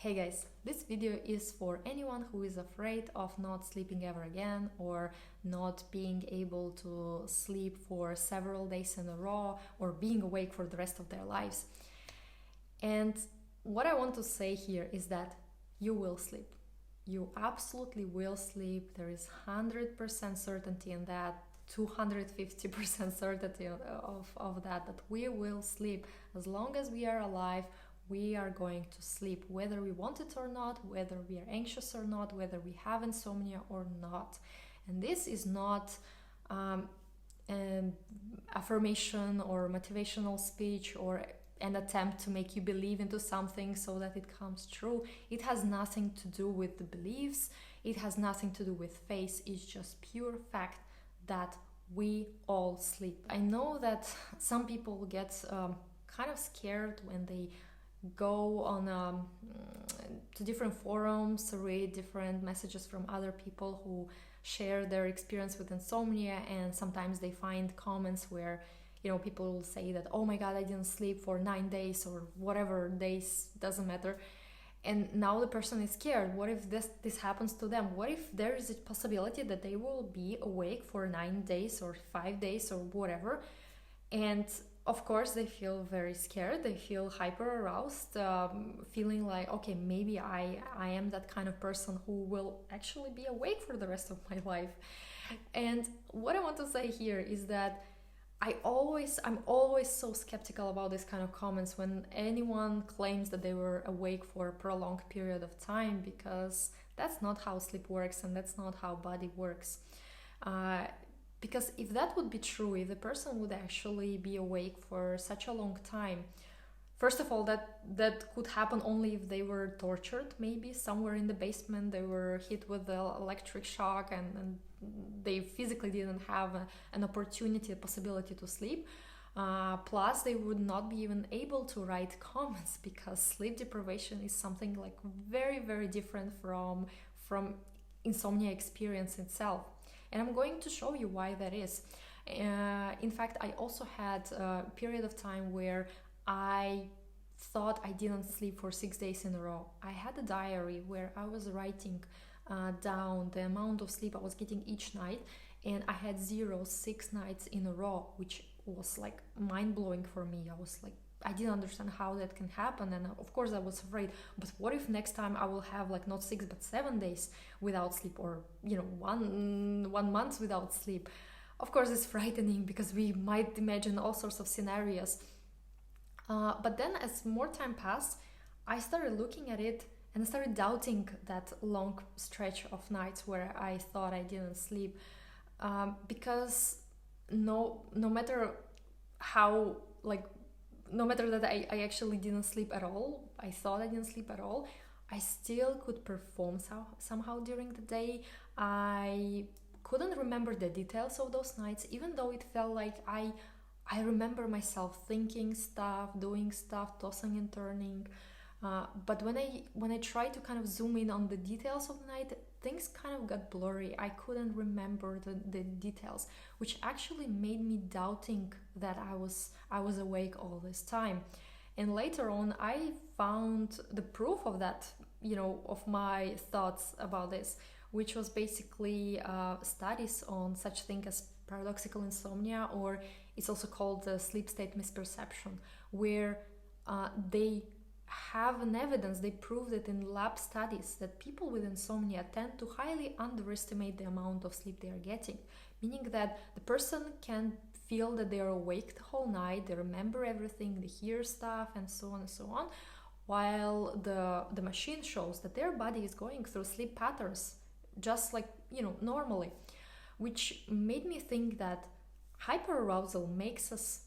Hey guys, this video is for anyone who is afraid of not sleeping ever again or not being able to sleep for several days in a row or being awake for the rest of their lives. And what I want to say here is that you will sleep. You absolutely will sleep. There is 100% certainty in that, 250% certainty of that we will sleep. As long as we are alive, we are going to sleep, whether we want it or not, whether we are anxious or not, whether we have insomnia or not. And this is not an affirmation or motivational speech or an attempt to make you believe into something so that it comes true. It has nothing to do with the beliefs. It has nothing to do with faith. It's just pure fact that we all sleep. I know that some people get kind of scared when they go on to different forums, read different messages from other people who share their experience with insomnia, and sometimes they find comments where people will say that, oh my god, I didn't sleep for 9 days or whatever days, doesn't matter. And now the person is scared. What if this happens to them? What if there is a possibility that they will be awake for 9 days or 5 days or whatever? And of course, they feel very scared. They feel hyper aroused, feeling like, okay, maybe I am that kind of person who will actually be awake for the rest of my life. And what I want to say here is that I'm always so skeptical about this kind of comments when anyone claims that they were awake for a prolonged period of time, because that's not how sleep works and that's not how body works. Because if that would be true, if the person would actually be awake for such a long time, first of all, that could happen only if they were tortured, maybe somewhere in the basement, they were hit with the electric shock and they physically didn't have an opportunity, a possibility to sleep. Plus, they would not be even able to write comments, because sleep deprivation is something like very, very different from insomnia experience itself. And I'm going to show you why that is. In fact, I also had a period of time where I thought I didn't sleep for 6 days in a row. I had a diary where I was writing down the amount of sleep I was getting each night, and I had 6 nights in a row, which was like mind-blowing for me. I didn't understand how that can happen, and of course I was afraid, but what if next time I will have like not 6 but 7 days without sleep, or one month without sleep? Of course it's frightening, because we might imagine all sorts of scenarios. But then as more time passed, I started looking at it and I started doubting that long stretch of nights where I thought I didn't sleep, because no matter how, like, no matter that I actually didn't sleep at all, I thought I didn't sleep at all, I still could perform somehow during the day. I couldn't remember the details of those nights, even though it felt like I remember myself thinking stuff, doing stuff, tossing and turning. But when I tried to kind of zoom in on the details of the night, things kind of got blurry. I couldn't remember the details, which actually made me doubting that I was awake all this time. And later on, I found the proof of that, of my thoughts about this, which was basically studies on such thing as paradoxical insomnia, or it's also called sleep state misperception, where they have an evidence, they proved it in lab studies, that people with insomnia tend to highly underestimate the amount of sleep they are getting, meaning that the person can feel that they are awake the whole night, they remember everything, they hear stuff, and so on and so on, while the machine shows that their body is going through sleep patterns just like normally, which made me think that hyperarousal makes us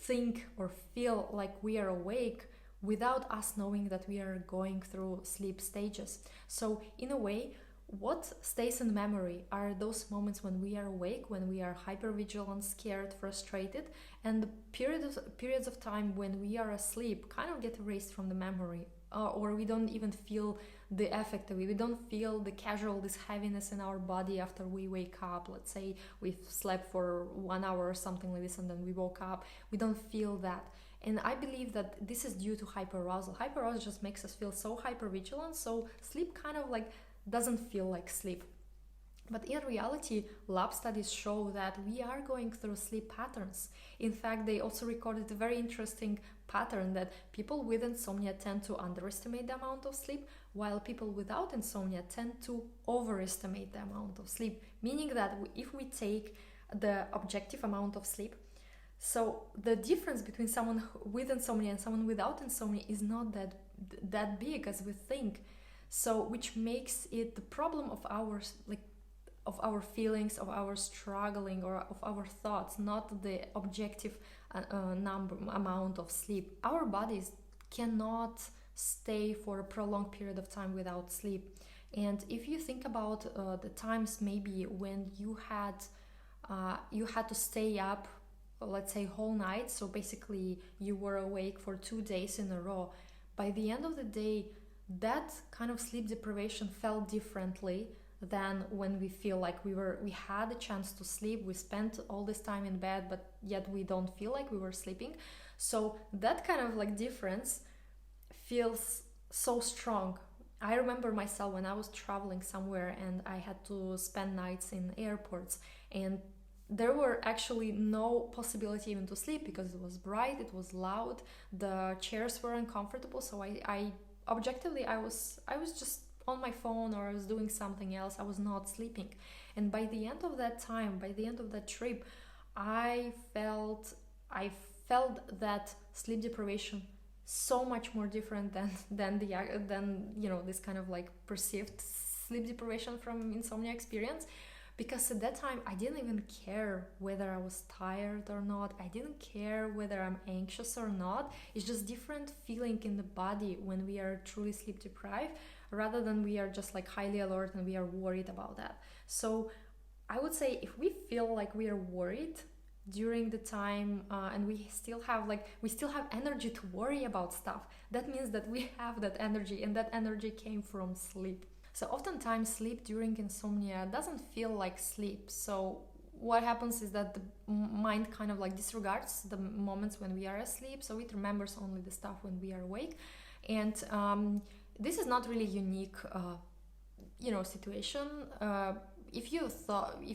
think or feel like we are awake without us knowing that we are going through sleep stages. So in a way, what stays in memory are those moments when we are awake, when we are hypervigilant, scared, frustrated, and the periods of time when we are asleep kind of get erased from the memory, or we don't even feel the effect of it. We don't feel this heaviness in our body after we wake up. Let's say we've slept for 1 hour or something like this and then we woke up. We don't feel that. And I believe that this is due to hyperarousal. Hyperarousal just makes us feel so hypervigilant, so sleep kind of like doesn't feel like sleep. But in reality, lab studies show that we are going through sleep patterns. In fact, they also recorded a very interesting pattern that people with insomnia tend to underestimate the amount of sleep, while people without insomnia tend to overestimate the amount of sleep. Meaning that if we take the objective amount of sleep, so the difference between someone with insomnia and someone without insomnia is not that big as we think. So which makes it the problem of ours, like of our feelings, of our struggling, or of our thoughts, not the objective amount of sleep. Our bodies cannot stay for a prolonged period of time without sleep. And if you think about the times maybe when you had to stay up, let's say whole night, so basically you were awake for 2 days in a row, by the end of the day that kind of sleep deprivation felt differently than when we feel like we had a chance to sleep, we spent all this time in bed, but yet we don't feel like we were sleeping. So that kind of like difference feels so strong. I remember myself when I was traveling somewhere and I had to spend nights in airports, and there were actually no possibility even to sleep because it was bright, it was loud, the chairs were uncomfortable. So I objectively I was just on my phone, or I was doing something else. I was not sleeping. And by the end of that time, by the end of that trip, I felt that sleep deprivation so much more different than this kind of like perceived sleep deprivation from insomnia experience. Because at that time I didn't even care whether I was tired or not. I didn't care whether I'm anxious or not. It's just different feeling in the body when we are truly sleep deprived, rather than we are just like highly alert and we are worried about that. So I would say if we feel like we are worried during the time and we still have energy to worry about stuff, that means that we have that energy, and that energy came from sleep. So oftentimes sleep during insomnia doesn't feel like sleep. So what happens is that the mind kind of like disregards the moments when we are asleep, so it remembers only the stuff when we are awake. And this is not really unique situation. If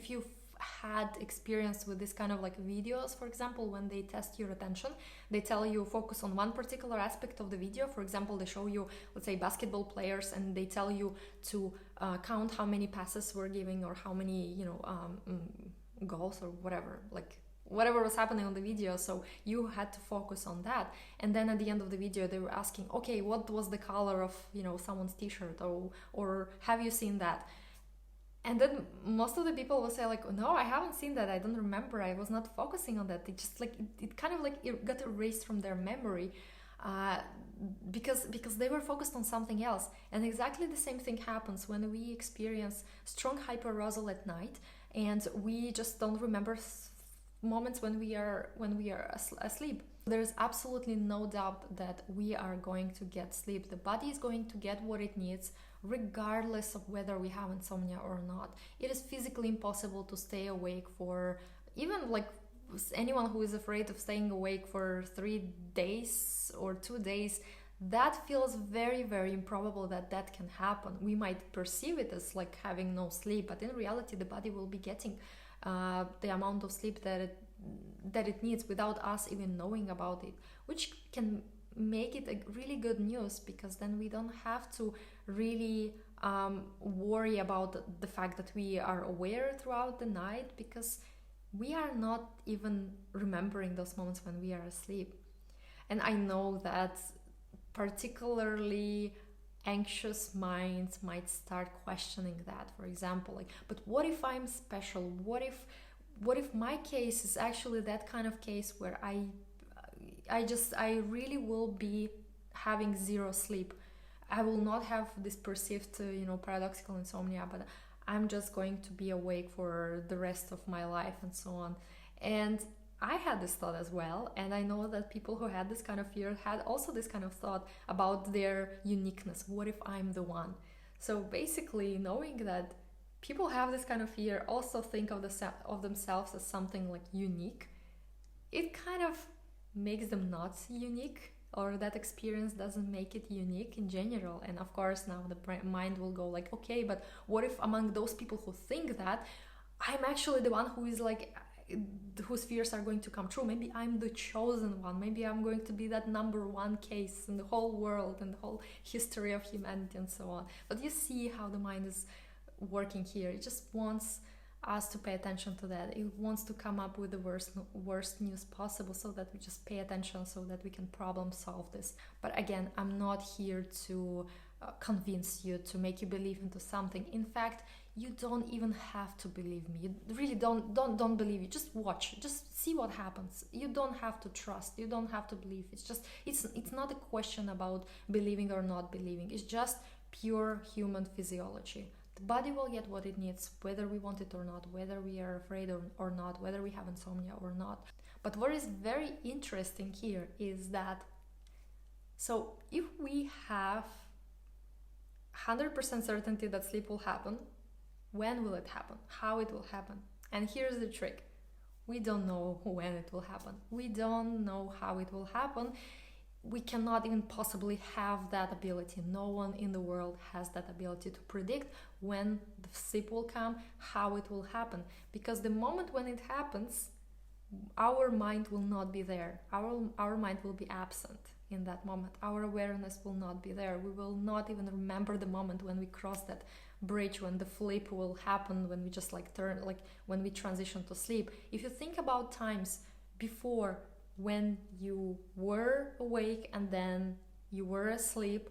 you've had experience with this kind of like videos, for example, when they test your attention, they tell you focus on one particular aspect of the video. For example, they show you, let's say, basketball players, and they tell you to count how many passes were giving, or how many goals, or whatever was happening on the video. So you had to focus on that. And then at the end of the video they were asking, okay, what was the color of someone's t-shirt, or have you seen that? And then most of the people will say like, no, I haven't seen that, I don't remember, I was not focusing on that. It just like it kind of like it got erased from their memory because they were focused on something else. And exactly the same thing happens when we experience strong hyperarousal at night, and we just don't remember moments when we are asleep. There's absolutely no doubt that we are going to get sleep. The body is going to get what it needs, regardless of whether we have insomnia or not. It is physically impossible to stay awake for, even like anyone who is afraid of staying awake for 3 days or 2 days, that feels very, very improbable that can happen. We might perceive it as like having no sleep, but in reality the body will be getting the amount of sleep that it needs without us even knowing about it, which can make it a really good news, because then we don't have to really worry about the fact that we are aware throughout the night, because we are not even remembering those moments when we are asleep. And I know that particularly anxious minds might start questioning that. For example, like, but what if I'm special? What if my case is actually that kind of case where I really will be having zero sleep. I will not have this perceived paradoxical insomnia, but I'm just going to be awake for the rest of my life and so on. And I had this thought as well, and I know that people who had this kind of fear had also this kind of thought about their uniqueness. What if I'm the one? So basically, knowing that people have this kind of fear, also think of themselves as something like unique, it kind of makes them not unique, or that experience doesn't make it unique in general. And of course now the mind will go like, okay, but what if among those people who think that, I'm actually the one who is like, whose fears are going to come true? Maybe I'm the chosen one, maybe I'm going to be that number one case in the whole world and the whole history of humanity and so on. But you see how the mind is working here. It just wants us to pay attention to that. It wants to come up with the worst news possible, so that we just pay attention, so that we can problem solve this. But again, I'm not here to convince you, to make you believe into something. In fact, you don't even have to believe me. You really don't believe it. Just watch, just see what happens. You don't have to trust, you don't have to believe. It's not a question about believing or not believing. It's just pure human physiology. The body will get what it needs, whether we want it or not, whether we are afraid or not, whether we have insomnia or not. But what is very interesting here is that, so if we have 100% certainty that sleep will happen, when will it happen? How it will happen? And here's the trick. We don't know when it will happen. We don't know how it will happen. We cannot even possibly have that ability. No one in the world has that ability to predict when the sleep will come, how it will happen. Because the moment when it happens, our mind will not be there. Our mind will be absent in that moment. Our awareness will not be there. We will not even remember the moment when we cross that bridge, when the flip will happen, when we just like turn, like when we transition to sleep. If you think about times before, when you were awake and then you were asleep,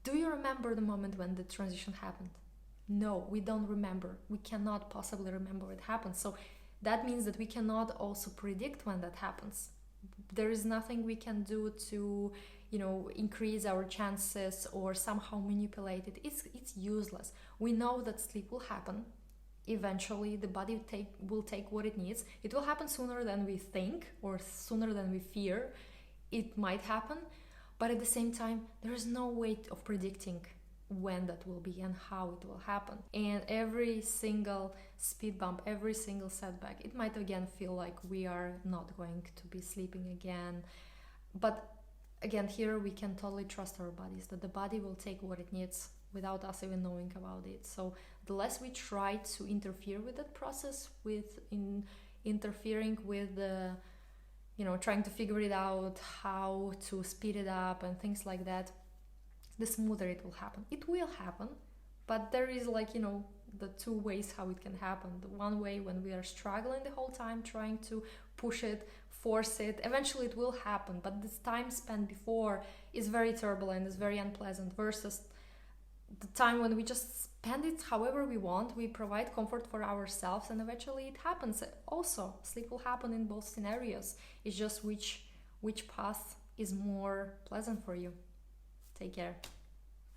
do you remember the moment when the transition happened? No, we don't remember. We cannot possibly remember it happened. So that means that we cannot also predict when that happens. There is nothing we can do to, increase our chances or somehow manipulate it. It's useless. We know that sleep will happen. Eventually the body will take what it needs. It will happen sooner than we think or sooner than we fear. It might happen, but at the same time, there is no way of predicting when that will be and how it will happen. And every single speed bump, every single setback, it might again feel like we are not going to be sleeping again. But again, here we can totally trust our bodies, that the body will take what it needs without us even knowing about it. So the less we try to interfere with that process, interfering with the, trying to figure it out, how to speed it up and things like that, the smoother it will happen. It will happen, but there is the two ways how it can happen. The one way, when we are struggling the whole time, trying to push it, force it, eventually it will happen, but this time spent before is very turbulent, is very unpleasant, versus the time when we just spend it however we want, we provide comfort for ourselves, and eventually it happens. Also, sleep will happen in both scenarios. It's just which path is more pleasant for you. Take care.